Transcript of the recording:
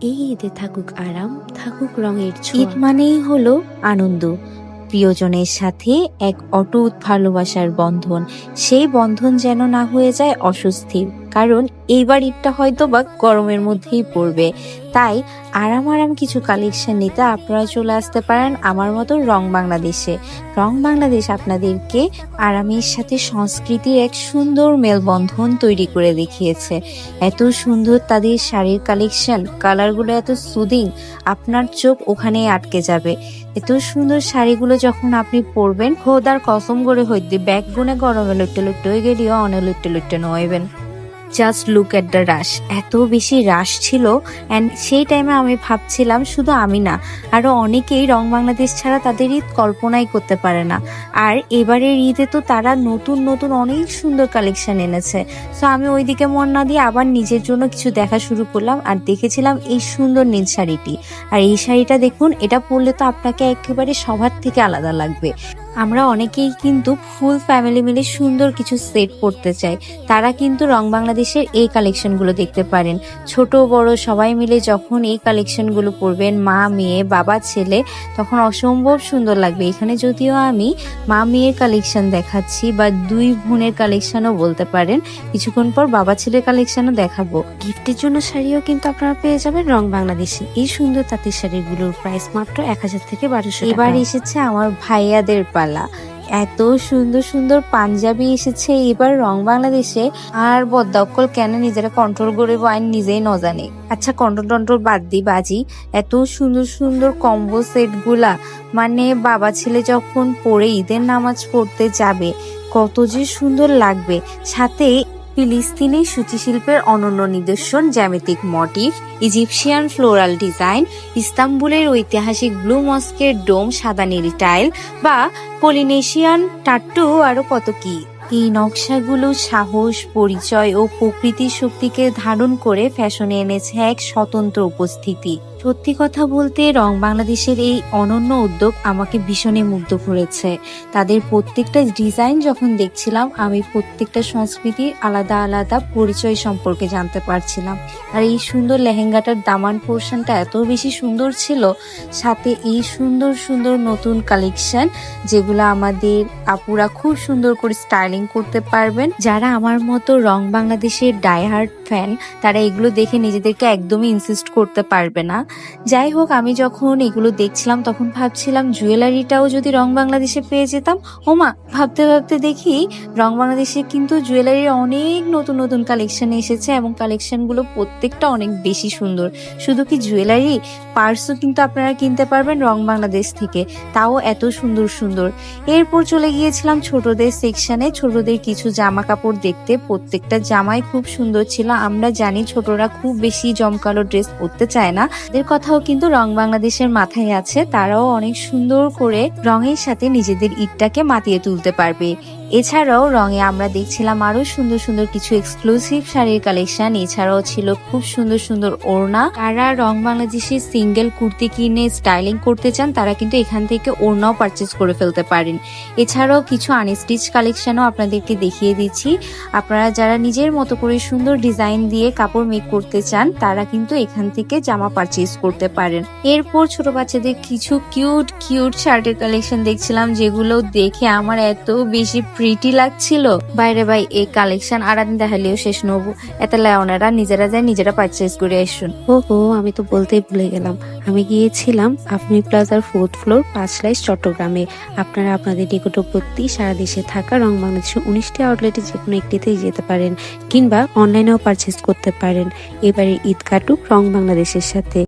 এই ঈদে থাকুক আরাম, থাকুক রঙের ছোঁয়া। ঈদ মানেই হলো আনন্দ, প্রিয়জনের সাথে এক অটুট ভালোবাসার বন্ধন। সেই বন্ধন যেন না হয়ে যায় অস্বস্তির, কারণ এইবার ঈদটা হয়তো বা গরমের মধ্যেই পড়বে। তাই আরাম আরাম কিছু কালেকশন নিতে আপনারা চলে আসতে পারেন আমার মতো রং বাংলাদেশে। রং বাংলাদেশ আপনাদেরকে আরামের সাথে সংস্কৃতির এক সুন্দর মেলবন্ধন তৈরি করে দেখিয়েছে। এত সুন্দর তাদের শাড়ির কালেকশন, কালারগুলো এত সুদিং, আপনার চোখ ওখানেই আটকে যাবে। এত সুন্দর শাড়িগুলো যখন আপনি পরবেন, খোদার কসম করে হইতে ব্যাগ গুনে গরমে লুটে লুটে হয়ে গেলেও অনেক লুটে লুটে নইবেন। Just look at the rush, এত বেশি রাশ ছিল। অ্যান্ড সেই টাইমে আমি ভাবছিলাম শুধু আমি না, আরো অনেকেই রং বাংলাদেশ ছাড়া তাদের ঈদ কল্পনাই করতে পারে না। আর এবারের ঈদে তো তারা নতুন নতুন অনেক সুন্দর কালেকশন এনেছে। সো আমি ওইদিকে মন না দিয়ে আবার নিজের জন্য কিছু দেখা শুরু করলাম, আর দেখেছিলাম এই সুন্দর নীল শাড়িটি। আর এই শাড়িটা দেখুন, এটা পরলে তো আপনাকে একেবারে সবার থেকে আলাদা লাগবে। আমরা অনেকেই কিন্তু ফুল ফ্যামিলি মিলে সুন্দর কিছু সেট পড়তে চাই, তারা কিন্তু রং বাংলাদেশের এই কালেকশনগুলো দেখতে পারেন। ছোট বড় সবাই মিলে যখন এই কালেকশনগুলো পরবেন, মা মেয়ে বাবা ছেলে, তখন অসম্ভব সুন্দর লাগবে। এখানে যদিও আমি মা মেয়ের কালেকশন দেখাচ্ছি, বা দুই বোনের কালেকশনও বলতে পারেন, কিছুক্ষণ পর বাবা ছেলের কালেকশনও দেখাবো। গিফটের জন্য শাড়িও কিন্তু আপনারা পেয়ে যাবেন রং বাংলাদেশে। এই সুন্দর তাঁতের শাড়িগুলোর প্রাইস মাত্র 1000 থেকে 1200 টাকা। এবার এসেছে আমার ভাইয়াদের পালা। এত সুন্দর সুন্দর পাঞ্জাবি এসেছে এবার রং বাংলাদেশে। আর বদ্দাক্কল কেন নিজেরা কন্ট্রোল করে আইন নিজেই ন জানে। আচ্ছা, কন্ট্রোল টন্ট্রোল বাদ দি বাজি, এত সুন্দর সুন্দর কম্বো সেট গুলা, মানে বাবা ছেলে যখন পরে ঈদের নামাজ পড়তে যাবে কত যে সুন্দর লাগবে। সাথে ফিলিস্তিনি সূচি শিল্পের অনন্য নিদর্শন, জ্যামিতিক মোটিভ, ইজিপশিয়ান ফ্লোরাল ডিজাইন, ইস্তাম্বুলের ঐতিহাসিক ব্লু মস্কের ডোম, সাদা নীল টাইল, বা পলিনেশিয়ান টাট্টু, আরো কত কি। এই নকশাগুলো সাহস, পরিচয় ও প্রকৃতির শক্তিকে ধারণ করে ফ্যাশনে এনেছে এক স্বতন্ত্র উপস্থিতি। সত্যি কথা বলতে রং বাংলাদেশের এই অনন্য উদ্যোগ আমাকে ভীষণই মুগ্ধ করেছে। তাদের প্রত্যেকটা ডিজাইন যখন দেখছিলাম, আমি প্রত্যেকটা সংস্কৃতির আলাদা আলাদা পরিচয় সম্পর্কে জানতে পারছিলাম। আর এই সুন্দর লেহেঙ্গাটার দামান পোর্শনটা এত বেশি সুন্দর ছিল, সাথে এই সুন্দর সুন্দর নতুন কালেকশন যেগুলো আমাদের আপুরা খুব সুন্দর করে স্টাইলিং করতে পারবেন। যারা আমার মতো রং বাংলাদেশের ডাইহার্ড ফ্যান, তারা এগুলো দেখে নিজেদেরকে একদমই ইনসিস্ট করতে পারবে না। যাই হোক, আমি যখন এগুলো দেখছিলাম তখন ভাবছিলাম জুয়েলারিটাও যদি রং বাংলাদেশে পেয়ে যেতাম। ওমা, ভাবতে ভাবতে দেখি রং বাংলাদেশে কিন্তু জুয়েলারির অনেক নতুন নতুন কালেকশন এসেছে, এবং কালেকশনগুলো প্রত্যেকটা অনেক বেশি সুন্দর। শুধু কি জুয়েলারি, পার্সও কিন্তু আপনারা কিনতে পারবেন রং বাংলাদেশ থেকে, তাও এত সুন্দর সুন্দর। এরপর চলে গিয়েছিলাম ছোটদের সেকশনে, ছোটদের কিছু জামা কাপড় দেখতে। প্রত্যেকটা জামাই খুব সুন্দর ছিল। আমরা জানি ছোটরা খুব বেশি জমকালো ড্রেস পরতে চায় না, এদের কথাও কিন্তু রং বাংলাদেশের মাথায় আছে। তারাও অনেক সুন্দর করে রঙের সাথে নিজেদের ঈদটাকে মাতিয়ে তুলতে পারবে। এছাড়াও রঙে আমরা দেখছিলাম আরো সুন্দর সুন্দর কিছু এক্সক্লুসিভ শাড়ির কালেকশন। এছাড়াও ছিল খুব সুন্দর সুন্দর ওড়না। যারা রং বাংলাদেশের সিঙ্গেল কুর্তি কিনে স্টাইলিং করতে চান, তারা কিন্তু এখান থেকে ওড়নাও পারচেজ করে ফেলতে পারেন। এছাড়াও কিছু আনস্টিচ কালেকশনও আপনাদেরকে দেখিয়ে দিচ্ছি। আপনারা যারা নিজের মতো করে সুন্দর ডিজাইন দিয়ে কাপড় মেক করতে চান, তারা কিন্তু এখান থেকে জামা পারচেজ করতে পারেন। এরপর ছোট বাচ্চাদের কিছু কিউট কিউট শার্টের কালেকশন দেখছিলাম, যেগুলো দেখে আমার এত বেশি প্রিটি লাগছিল। বাইরে ভাই, এই কালেকশন আর দেখালেও শেষ নব। এত লায়নারা নিজেরা যায় নিজেরা পারচেজ করে আসুন। ওহো, আমি তো বলতেই ভুলে গেলাম, আমি গিয়েছিলাম আফমি প্লাজার 4th ফ্লোর, 5 লাইস, চট্টগ্রামে। আপনারা আপনাদের নিকটবর্তী সারা দেশে থাকা রং বাংলাদেশের 19টি আউটলেটে যে কোনো একটিতেই যেতে পারেন, কিংবা অনলাইনেও পারচেজ করতে পারেন। এবারে ঈদ কাটুক রং বাংলাদেশের সাথে।